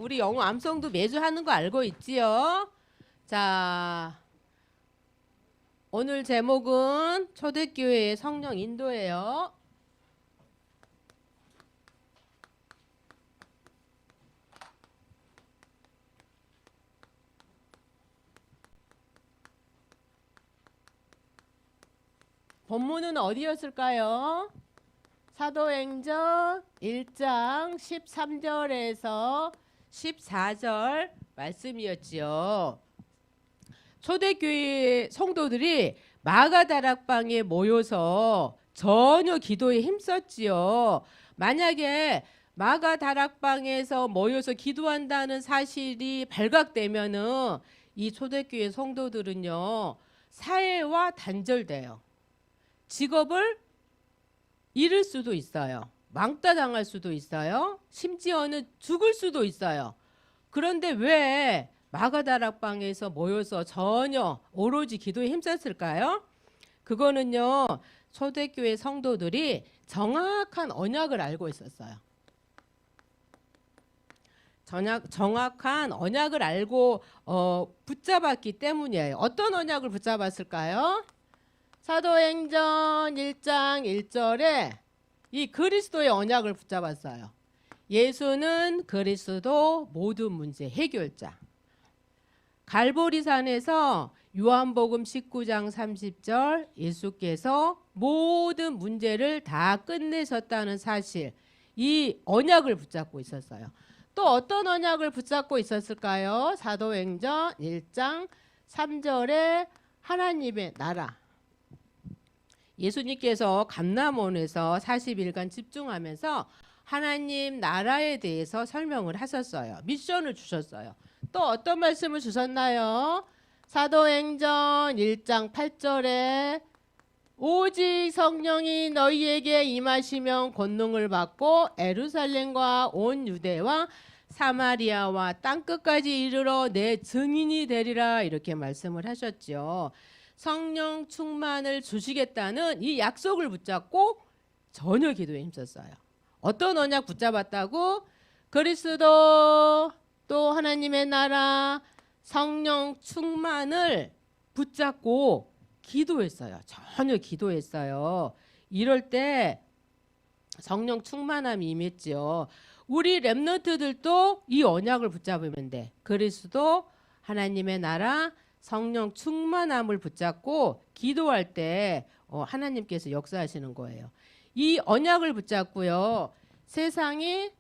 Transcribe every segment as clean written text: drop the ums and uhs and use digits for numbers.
우리 영어 암송도 매주 하는 거 알고 있지요? 자, 오늘 제목은 초대교회의 성령 인도예요. 본문은 어디였을까요? 사도행전 1장 13절에서 14절 말씀이었지요. 초대교회 성도들이 마가다락방에 모여서 전혀 기도에 힘썼지요. 만약에 마가다락방에서 모여서 기도한다는 사실이 발각되면은 이 초대교회 성도들은요, 사회와 단절돼요. 직업을 잃을 수도 있어요. 왕따 당할 수도 있어요. 심지어는 죽을 수도 있어요. 그런데 왜 마가다락방에서 모여서 전혀 오로지 기도에 힘썼을까요? 그거는요, 초대교회 성도들이 정확한 언약을 알고 있었어요. 정확한 언약을 알고 붙잡았기 때문이에요. 어떤 언약을 붙잡았을까요? 사도행전 1장 1절에 이 그리스도의 언약을 붙잡았어요. 예수는 그리스도 모든 문제 해결자. 갈보리산에서 요한복음 19장 30절 예수께서 모든 문제를 다 끝내셨다는 사실, 이 언약을 붙잡고 있었어요. 또 어떤 언약을 붙잡고 있었을까요? 사도행전 1장 3절에 하나님의 나라. 예수님께서 감람원에서 40일간 집중하면서 하나님 나라에 대해서 설명을 하셨어요. 미션을 주셨어요. 또 어떤 말씀을 주셨나요? 사도행전 1장 8절에 오직 성령이 너희에게 임하시면 권능을 받고 예루살렘과 온 유대와 사마리아와 땅끝까지 이르러 내 증인이 되리라, 이렇게 말씀을 하셨죠. 성령 충만을 주시겠다는 이 약속을 붙잡고 전혀 기도에 힘썼어요. 어떤 언약 붙잡았다고? 그리스도, 또 하나님의 나라, 성령 충만을 붙잡고 기도했어요. 전혀 기도했어요. 이럴 때 성령 충만함이 임했지요. 우리 렘넌트들도 이 언약을 붙잡으면 돼. 그리스도, 하나님의 나라, 성령 충만함을 붙잡고 기도할 때 하나님께서 역사하시는 거예요. 이 언약을 붙잡고요, 세상이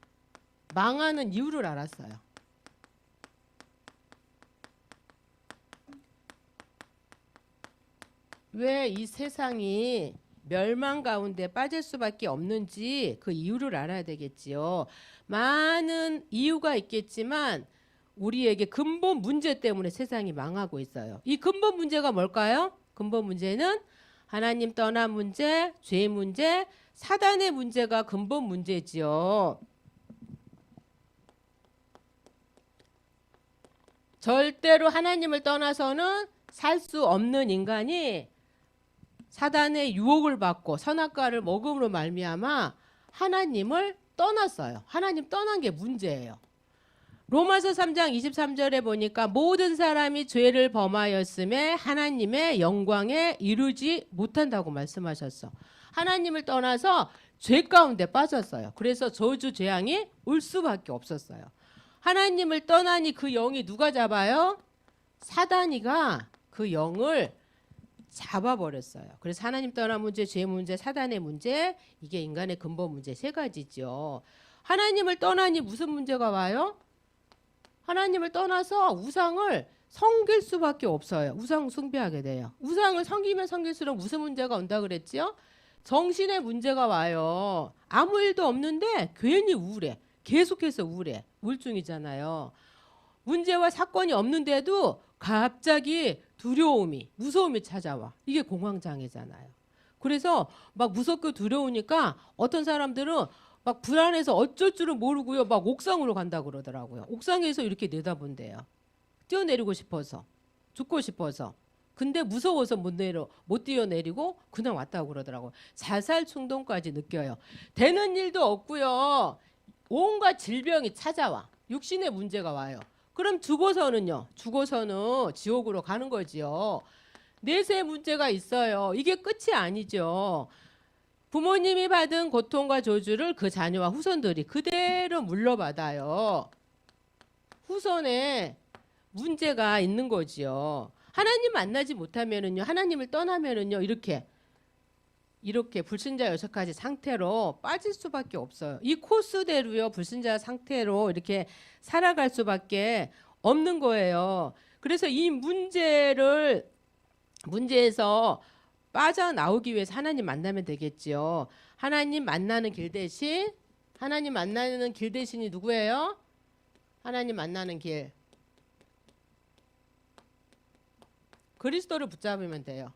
망하는 이유를 알았어요. 왜 이 세상이 멸망 가운데 빠질 수밖에 없는지 그 이유를 알아야 되겠지요. 많은 이유가 있겠지만 우리에게 근본 문제 때문에 세상이 망하고 있어요. 이 근본 문제가 뭘까요? 근본 문제는 하나님 떠난 문제, 죄 문제, 사단의 문제가 근본 문제지요. 절대로 하나님을 떠나서는 살 수 없는 인간이 사단의 유혹을 받고 선악과를 먹음으로 말미암아 하나님을 떠났어요. 하나님 떠난 게 문제예요. 로마서 3장 23절에 보니까 모든 사람이 죄를 범하였음에 하나님의 영광에 이르지 못한다고 말씀하셨어. 하나님을 떠나서 죄 가운데 빠졌어요. 그래서 저주 재앙이 올 수밖에 없었어요. 하나님을 떠나니 그 영이 누가 잡아요? 사단이가 그 영을 잡아버렸어요. 그래서 하나님 떠난 문제, 죄 문제, 사단의 문제, 이게 인간의 근본 문제 세 가지죠. 하나님을 떠나니 무슨 문제가 와요? 하나님을 떠나서 우상을 섬길 수밖에 없어요. 우상 숭배하게 돼요. 우상을 섬기면 섬길수록 무슨 문제가 온다 그랬지요? 정신의 문제가 와요. 아무 일도 없는데 괜히 우울해. 계속해서 우울해. 우울증이잖아요. 문제와 사건이 없는데도 갑자기 두려움이, 무서움이 찾아와. 이게 공황장애잖아요. 그래서 막 무섭고 두려우니까 어떤 사람들은 막 불안해서 어쩔 줄은 모르고요, 막 옥상으로 간다 그러더라고요. 옥상에서 이렇게 내다본대요. 뛰어내리고 싶어서, 죽고 싶어서. 근데 무서워서 못 뛰어내리고 그냥 왔다고 그러더라고요. 자살 충동까지 느껴요. 되는 일도 없고요. 온갖 질병이 찾아와. 육신의 문제가 와요. 그럼 죽어서는요. 죽어서는 지옥으로 가는 거지요. 넷의 문제가 있어요. 이게 끝이 아니죠. 부모님이 받은 고통과 저주를 그 자녀와 후손들이 그대로 물려받아요. 후손에 문제가 있는 거지요. 하나님 만나지 못하면은요. 하나님을 떠나면은요. 이렇게 불신자 여섯가지 상태로 빠질 수밖에 없어요. 이 코스대로요. 불신자 상태로 이렇게 살아갈 수밖에 없는 거예요. 그래서 이 문제에서 빠져나오기 위해서 하나님 만나면 되겠지요. 하나님 만나는 길 대신이 누구예요? 하나님 만나는 길. 그리스도를 붙잡으면 돼요.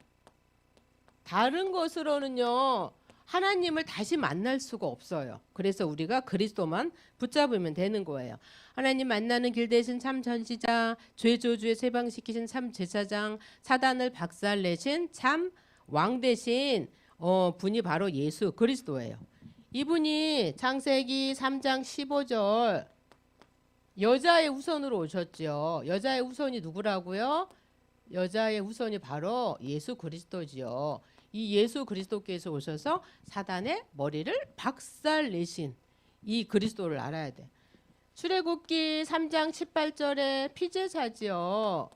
다른 것으로는요. 하나님을 다시 만날 수가 없어요. 그래서 우리가 그리스도만 붙잡으면 되는 거예요. 하나님 만나는 길 대신 참 전시자, 죄 저주에 세방시키신 참 제사장, 사단을 박살내신 참 왕 대신 분이 바로 예수 그리스도예요. 이분이 창세기 3장 15절 여자의 후손으로 오셨죠. 여자의 후손이 누구라고요? 여자의 후손이 바로 예수 그리스도지요. 이 예수 그리스도께서 오셔서 사단의 머리를 박살내신 이 그리스도를 알아야 돼. 출애굽기 3장 18절에 피제사지요.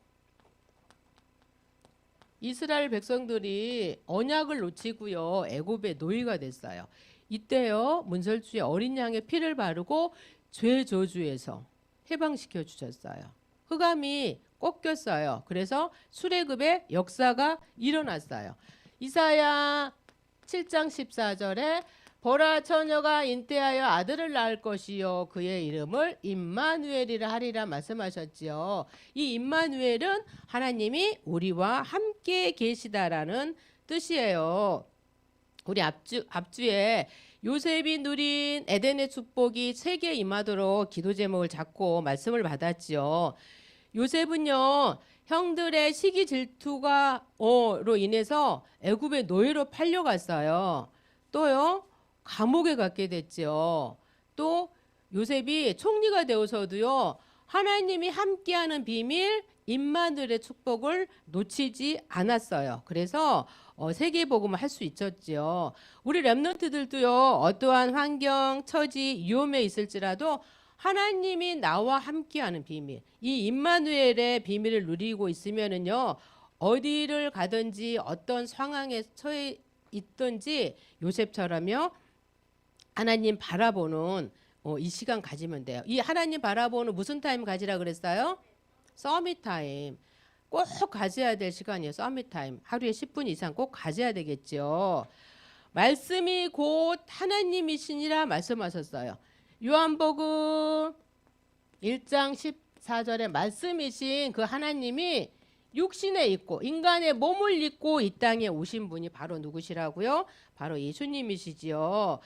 이스라엘 백성들이 언약을 놓치고요. 애굽의 노예가 됐어요. 이때요. 문설주에 어린 양의 피를 바르고 죄 저주에서 해방시켜 주셨어요. 흑암이 꺾였어요. 그래서 출애굽의 역사가 일어났어요. 이사야 7장 14절에 보라 처녀가 잉태하여 아들을 낳을 것이요 그의 이름을 임마누엘이라 하리라 말씀하셨지요. 이 임마누엘은 하나님이 우리와 함께 계시다라는 뜻이에요. 우리 앞주에 요셉이 누린 에덴의 축복이 세계에 임하도록 기도 제목을 잡고 말씀을 받았지요. 요셉은요 형들의 시기 질투가로 인해서 애굽의 노예로 팔려갔어요. 또요 감옥에 갔게 됐죠. 또 요셉이 총리가 되어서도요 하나님이 함께하는 비밀 임마누엘의 축복을 놓치지 않았어요. 그래서 세계복음을 할 수 있었죠. 우리 렘넌트들도요 어떠한 환경, 처지, 위험에 있을지라도 하나님이 나와 함께하는 비밀, 이 임마누엘의 비밀을 누리고 있으면은요 어디를 가든지 어떤 상황에 처해 있든지 요셉처럼요 하나님 바라보는 이 시간 가지면 돼요. 이 하나님 바라보는 무슨 타임 가지라 그랬어요? 서밋 타임. 꼭 가져야 될 시간이에요. 서밋 타임. 하루에 10분 이상 꼭 가져야 되겠죠. 말씀이 곧 하나님이시니라 말씀하셨어요. 요한복음 1장 14절에 말씀이신 그 하나님이 육신에 있고 인간의 몸을 입고 이 땅에 오신 분이 바로 누구시라고요? 바로 예수님이시지요.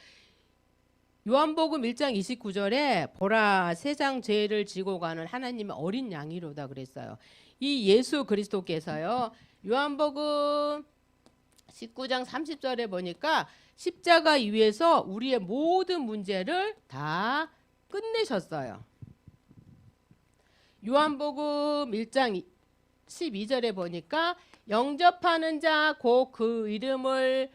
요한복음 1장 29절에 보라 세상 죄를 지고 가는 하나님의 어린 양이로다 그랬어요. 이 예수 그리스도께서요. 요한복음 19장 30절에 보니까 십자가 위에서 우리의 모든 문제를 다 끝내셨어요. 요한복음 1장 12절에 보니까 영접하는 자 곧 그 이름을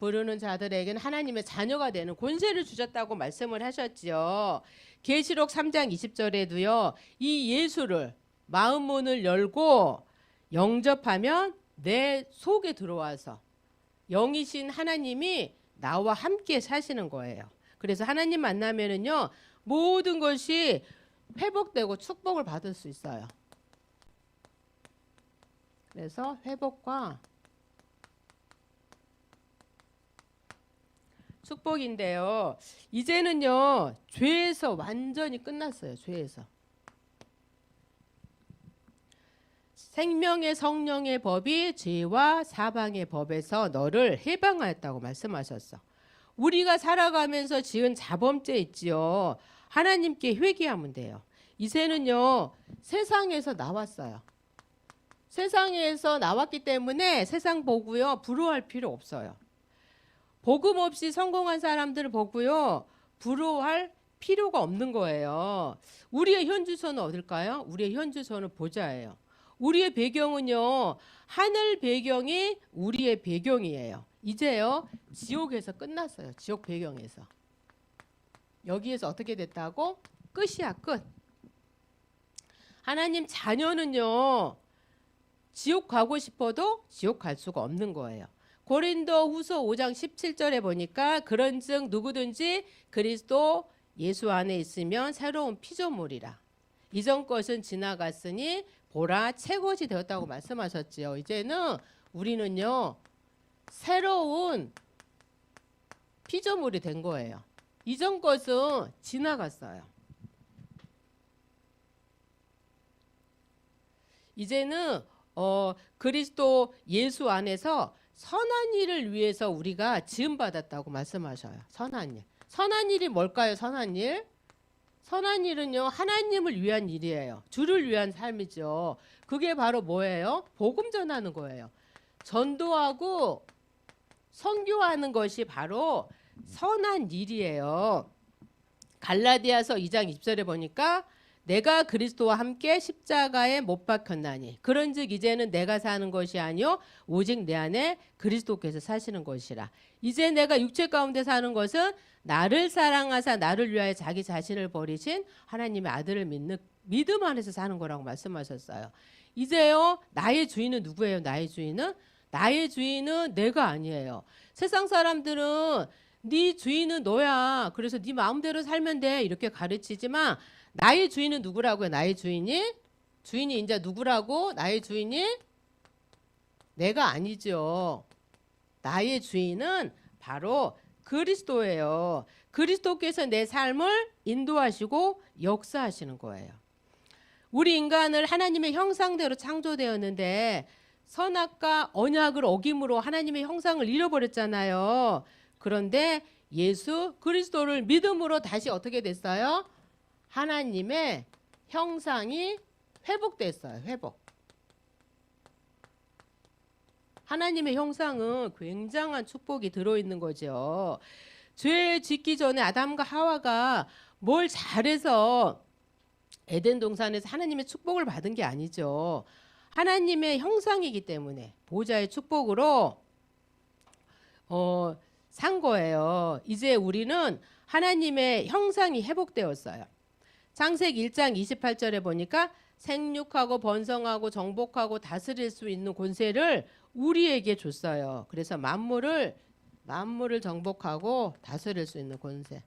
부르는 자들에게는 하나님의 자녀가 되는 권세를 주셨다고 말씀을 하셨지요. 계시록 3장 20절에도요. 이 예수를 마음문을 열고 영접하면 내 속에 들어와서 영이신 하나님이 나와 함께 사시는 거예요. 그래서 하나님 만나면은요. 모든 것이 회복되고 축복을 받을 수 있어요. 그래서 회복과 축복인데요. 이제는요. 죄에서 완전히 끝났어요. 죄에서. 생명의 성령의 법이 죄와 사방의 법에서 너를 해방하였다고 말씀하셨어. 우리가 살아가면서 지은 자범죄 있지요. 하나님께 회개하면 돼요. 이제는요. 세상에서 나왔어요. 세상에서 나왔기 때문에 세상 보고요. 부러워할 필요 없어요. 복음 없이 성공한 사람들 보고요. 부러워할 필요가 없는 거예요. 우리의 현 주소는 어딜까요? 우리의 현 주소는 보좌예요. 우리의 배경은요, 하늘 배경이 우리의 배경이에요. 이제요, 지옥에서 끝났어요. 지옥 배경에서. 여기에서 어떻게 됐다고? 끝이야, 끝. 하나님 자녀는요, 지옥 가고 싶어도 지옥 갈 수가 없는 거예요. 고린도 후서 5장 17절에 보니까 그런즉 누구든지 그리스도 예수 안에 있으면 새로운 피조물이라. 이전 것은 지나갔으니 보라 새 것이 되었다고 말씀하셨지요. 이제는 우리는요, 새로운 피조물이 된 거예요. 이전 것은 지나갔어요. 이제는 그리스도 예수 안에서 선한 일을 위해서 우리가 지음받았다고 말씀하셔요. 선한 일. 선한 일이 뭘까요? 선한 일? 선한 일은요, 하나님을 위한 일이에요. 주를 위한 삶이죠. 그게 바로 뭐예요? 복음 전하는 거예요. 전도하고 선교하는 것이 바로 선한 일이에요. 갈라디아서 2장 20절에 보니까 내가 그리스도와 함께 십자가에 못 박혔나니 그런즉 이제는 내가 사는 것이 아니요 오직 내 안에 그리스도께서 사시는 것이라. 이제 내가 육체 가운데 사는 것은 나를 사랑하사 나를 위하여 자기 자신을 버리신 하나님의 아들을 믿는 믿음 안에서 사는 거라고 말씀하셨어요. 이제요, 나의 주인은 누구예요? 나의 주인은 내가 아니에요. 세상 사람들은 네 주인은 너야, 그래서 네 마음대로 살면 돼, 이렇게 가르치지만 나의 주인은 누구라고요? 나의 주인이 이제 누구라고? 나의 주인이 내가 아니죠. 나의 주인은 바로 그리스도예요. 그리스도께서 내 삶을 인도하시고 역사하시는 거예요. 우리 인간을 하나님의 형상대로 창조되었는데 선악과 언약을 어김으로 하나님의 형상을 잃어버렸잖아요. 그런데 예수 그리스도를 믿음으로 다시 어떻게 됐어요? 하나님의 형상이 회복됐어요. 회복. 하나님의 형상은 굉장한 축복이 들어있는 거죠. 죄 짓기 전에 아담과 하와가 뭘 잘해서 에덴 동산에서 하나님의 축복을 받은 게 아니죠. 하나님의 형상이기 때문에 보좌의 축복으로 산 거예요. 이제 우리는 하나님의 형상이 회복되었어요. 창세기 1장 28절에 보니까 생육하고 번성하고 정복하고 다스릴 수 있는 권세를 우리에게 줬어요. 그래서 만물을 정복하고 다스릴 수 있는 권세.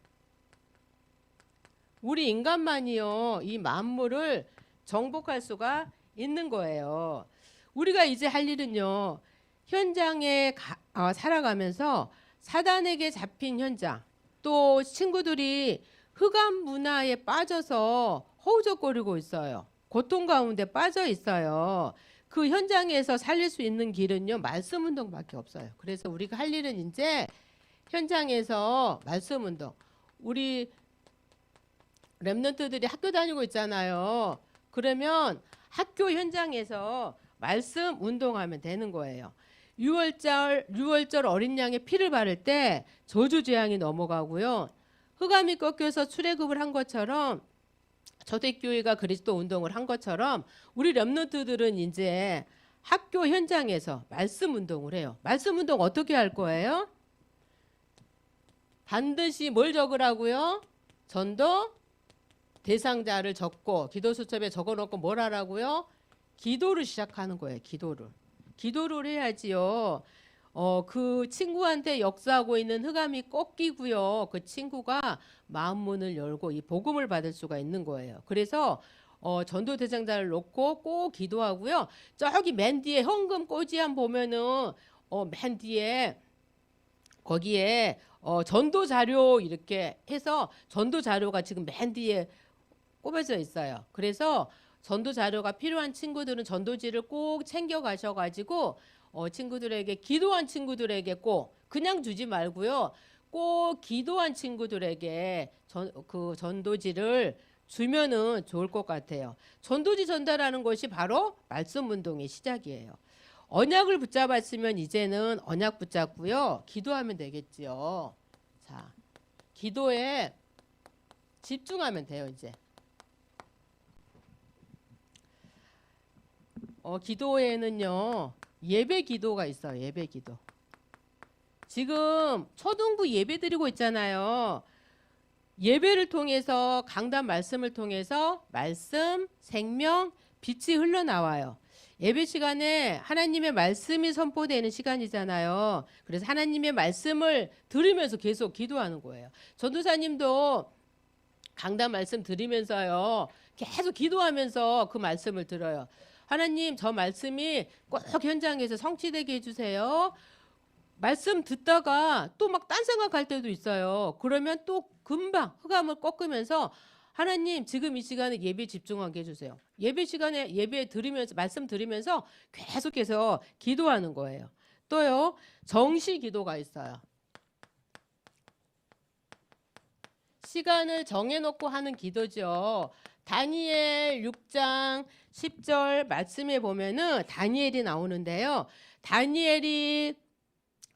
우리 인간만이요, 이 만물을 정복할 수가 있는 거예요. 우리가 이제 할 일은요, 현장에 살아가면서 사단에게 잡힌 현장, 또 친구들이 흑암 문화에 빠져서 허우적거리고 있어요. 고통 가운데 빠져 있어요. 그 현장에서 살릴 수 있는 길은요, 말씀 운동밖에 없어요. 그래서 우리가 할 일은 이제 현장에서 말씀 운동. 우리 렘넌트들이 학교 다니고 있잖아요. 그러면 학교 현장에서 말씀 운동하면 되는 거예요. 6월절 어린 양의 피를 바를 때 저주 재앙이 넘어가고요. 흑암이 꺾여서 출애굽을 한 것처럼 초대교회가 그리스도 운동을 한 것처럼 우리 렘넌트들은 이제 학교 현장에서 말씀 운동을 해요. 말씀 운동 어떻게 할 거예요? 반드시 뭘 적으라고요? 전도 대상자를 적고 기도 수첩에 적어놓고 뭘 하라고요? 기도를 시작하는 거예요. 기도를 해야지요. 그 친구한테 역사하고 있는 흑암이 꺾이고요. 그 친구가 마음 문을 열고 이 복음을 받을 수가 있는 거예요. 그래서 전도 대상자를 놓고 꼭 기도하고요. 저기 맨 뒤에 현금 꼬지함 보면은 맨 뒤에 거기에 전도 자료 이렇게 해서 전도 자료가 지금 맨 뒤에 꼽아져 있어요. 그래서 전도 자료가 필요한 친구들은 전도지를 꼭 챙겨 가셔가지고 친구들에게 기도한 친구들에게 꼭 그냥 주지 말고요. 꼭 기도한 친구들에게 그 전도지를 주면은 좋을 것 같아요. 전도지 전달하는 것이 바로 말씀 운동의 시작이에요. 언약을 붙잡았으면 이제는 언약 붙잡고요. 기도하면 되겠지요. 자, 기도에 집중하면 돼요. 이제 기도에는요 예배 기도가 있어요. 예배 기도. 지금 초등부 예배 드리고 있잖아요. 예배를 통해서 강단 말씀을 통해서 말씀, 생명, 빛이 흘러나와요. 예배 시간에 하나님의 말씀이 선포되는 시간이잖아요. 그래서 하나님의 말씀을 들으면서 계속 기도하는 거예요. 전도사님도 강단 말씀 들으면서요. 계속 기도하면서 그 말씀을 들어요. 하나님, 저 말씀이 꼭 현장에서 성취되게 해주세요. 말씀 듣다가 또 막 딴 생각할 때도 있어요. 그러면 또 금방 흑암을 꺾으면서 하나님 지금 이 시간에 예배 집중하게 해주세요. 예배 시간에 예배 들으면서 말씀 들으면서 계속해서 기도하는 거예요. 또요 정시 기도가 있어요. 시간을 정해놓고 하는 기도죠. 다니엘 6장 10절 말씀에 보면은 다니엘이 나오는데요. 다니엘이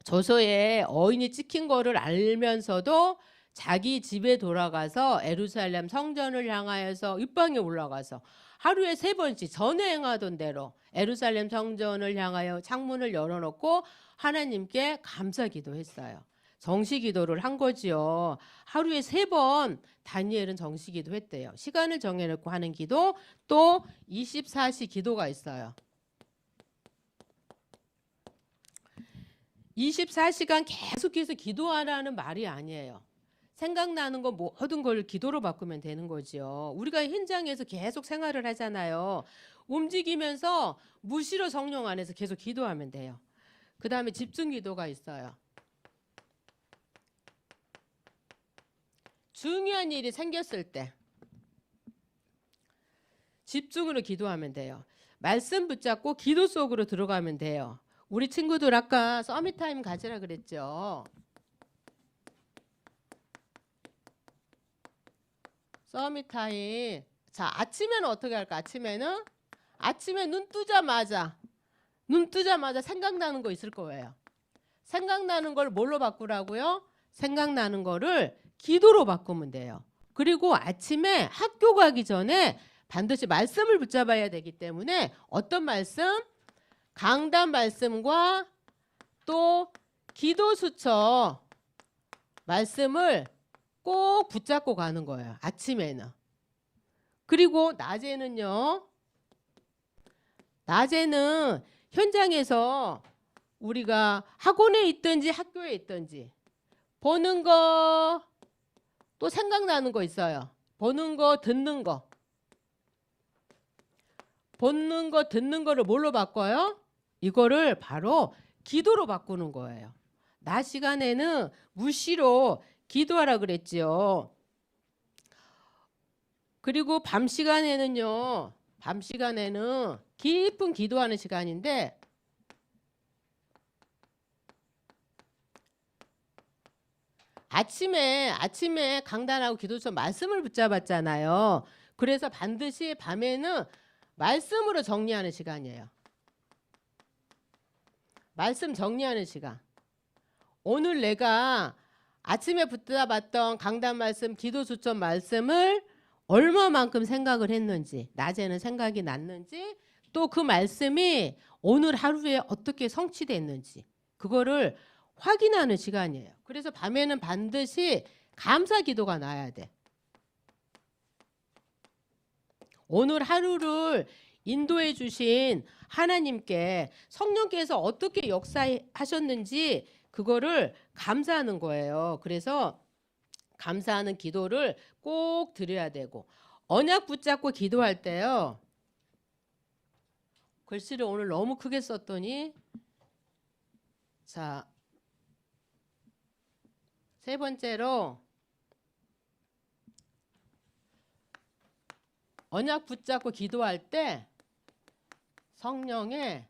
저서에 어인이 찍힌 거를 알면서도 자기 집에 돌아가서 예루살렘 성전을 향하여서 윗방에 올라가서 하루에 3번씩 전에 행하던 대로 예루살렘 성전을 향하여 창문을 열어놓고 하나님께 감사 기도했어요. 정시 기도를 한 거지요. 하루에 3번 다니엘은 정시 기도했대요. 시간을 정해놓고 하는 기도, 또 24시 기도가 있어요. 24시간 계속해서 기도하라는 말이 아니에요. 생각나는 거 모든 걸 기도로 바꾸면 되는 거지요. 우리가 현장에서 계속 생활을 하잖아요. 움직이면서 무시로 성령 안에서 계속 기도하면 돼요. 그 다음에 집중 기도가 있어요. 중요한 일이 생겼을 때 집중으로 기도하면 돼요. 말씀 붙잡고 기도 속으로 들어가면 돼요. 우리 친구들 아까 서밋타임 가지라 그랬죠. 서밋타임. 자, 아침에는 어떻게 할까? 아침에 눈 뜨자마자 생각나는 거 있을 거예요. 생각나는 걸 뭘로 바꾸라고요? 생각나는 거를 기도로 바꾸면 돼요. 그리고 아침에 학교 가기 전에 반드시 말씀을 붙잡아야 되기 때문에 어떤 말씀? 강단 말씀과 또 기도 수처 말씀을 꼭 붙잡고 가는 거예요. 아침에는. 그리고 낮에는 현장에서 우리가 학원에 있든지 학교에 있든지 보는 거 또 생각나는 거 있어요. 보는 거, 듣는 거. 보는 거, 듣는 거를 뭘로 바꿔요? 이거를 바로 기도로 바꾸는 거예요. 낮 시간에는 무시로 기도하라 그랬지요. 그리고 밤 시간에는 깊은 기도하는 시간인데 아침에 강단하고 기도처럼 말씀을 붙잡았잖아요. 그래서 반드시 밤에는 말씀으로 정리하는 시간이에요. 말씀 정리하는 시간. 오늘 내가 아침에 붙잡았던 강단 말씀, 기도 수첩 말씀을 얼마만큼 생각을 했는지, 낮에는 생각이 났는지, 또 그 말씀이 오늘 하루에 어떻게 성취됐는지 그거를 확인하는 시간이에요. 그래서 밤에는 반드시 감사 기도가 나야 돼. 오늘 하루를 인도해 주신 하나님께 성령께서 어떻게 역사하셨는지 그거를 감사하는 거예요. 그래서 감사하는 기도를 꼭 드려야 되고, 언약 붙잡고 기도할 때요. 글씨를 오늘 너무 크게 썼더니, 자, 3번째로 언약 붙잡고 기도할 때 성령의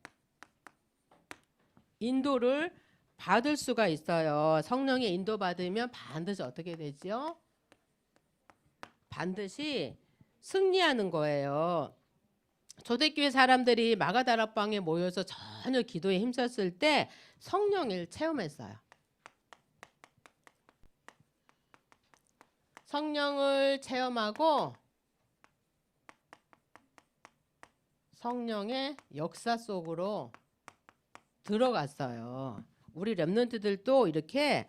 인도를 받을 수가 있어요. 성령의 인도 받으면 반드시 어떻게 되죠? 반드시 승리하는 거예요. 초대교회 사람들이 마가다락방에 모여서 전혀 기도에 힘썼을 때 성령을 체험했어요. 성령을 체험하고 성령의 역사 속으로 들어갔어요. 우리 렘넌트들도 이렇게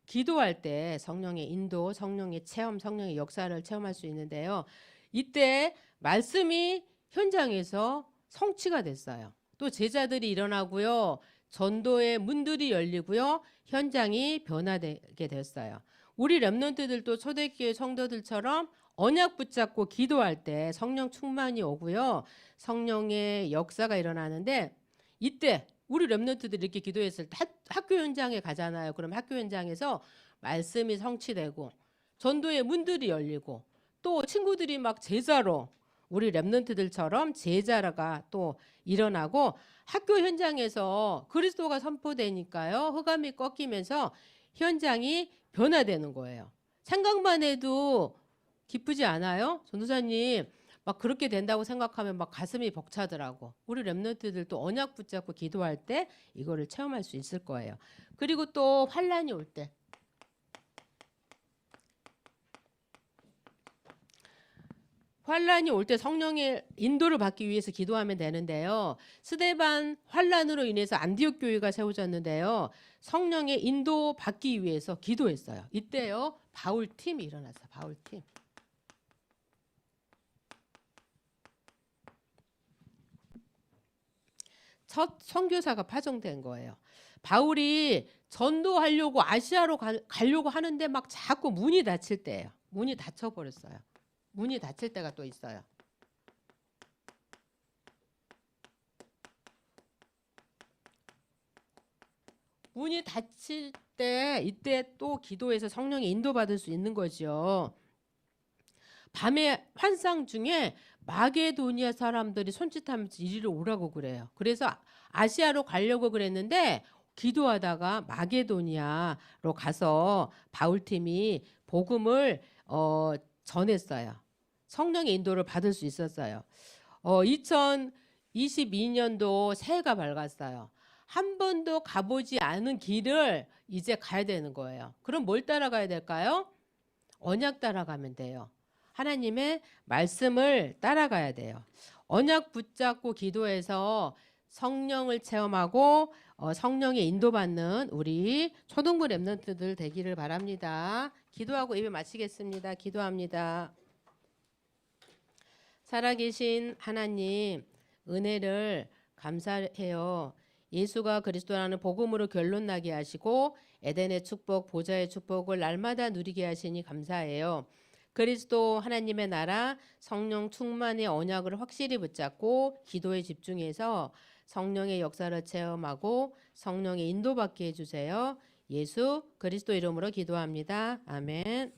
기도할 때 성령의 인도, 성령의 체험, 성령의 역사를 체험할 수 있는데요. 이때 말씀이 현장에서 성취가 됐어요. 또 제자들이 일어나고요. 전도의 문들이 열리고요. 현장이 변화되게 됐어요. 우리 렘넌트들도 초대교회 성도들처럼 언약 붙잡고 기도할 때 성령 충만이 오고요. 성령의 역사가 일어나는데 이때 우리 렘넌트들이 이렇게 기도했을 때 학교 현장에 가잖아요. 그럼 학교 현장에서 말씀이 성취되고 전도의 문들이 열리고 또 친구들이 막 제자로 우리 렘넌트들처럼 제자가 또 일어나고 학교 현장에서 그리스도가 선포되니까요. 흑암이 꺾이면서 현장이 변화되는 거예요. 생각만 해도 기쁘지 않아요? 전도사님 막 그렇게 된다고 생각하면 막 가슴이 벅차더라고. 우리 렘넌트들도 언약 붙잡고 기도할 때 이거를 체험할 수 있을 거예요. 그리고 또 환란이 올 때 성령의 인도를 받기 위해서 기도하면 되는데요. 스데반 환란으로 인해서 안디옥 교회가 세워졌는데요. 성령의 인도 받기 위해서 기도했어요. 이때요. 바울팀이 일어났어요. 바울팀. 첫 선교사가 파송된 거예요. 바울이 전도하려고 아시아로 가려고 하는데 막 자꾸 문이 닫힐 때예요. 문이 닫혀버렸어요. 문이 닫힐 때가 또 있어요. 문이 닫힐 때 이때 또 기도해서 성령의 인도받을 수 있는 거죠. 밤에 환상 중에 마게도니아 사람들이 손짓하면서 이리로 오라고 그래요. 그래서 아시아로 가려고 그랬는데 기도하다가 마게도니아로 가서 바울팀이 복음을 전했어요. 성령의 인도를 받을 수 있었어요. 2022년도 새해가 밝았어요. 한 번도 가보지 않은 길을 이제 가야 되는 거예요. 그럼 뭘 따라가야 될까요? 언약 따라가면 돼요. 하나님의 말씀을 따라가야 돼요. 언약 붙잡고 기도해서 성령을 체험하고 성령의 인도받는 우리 초등부 렘넌트들 되기를 바랍니다. 기도하고 예배 마치겠습니다. 기도합니다. 살아계신 하나님, 은혜를 감사해요. 예수가 그리스도라는 복음으로 결론 나게 하시고 에덴의 축복, 보좌의 축복을 날마다 누리게 하시니 감사해요. 그리스도 하나님의 나라, 성령 충만의 언약을 확실히 붙잡고 기도에 집중해서 성령의 역사를 체험하고 성령의 인도받게 해주세요. 예수 그리스도 이름으로 기도합니다. 아멘.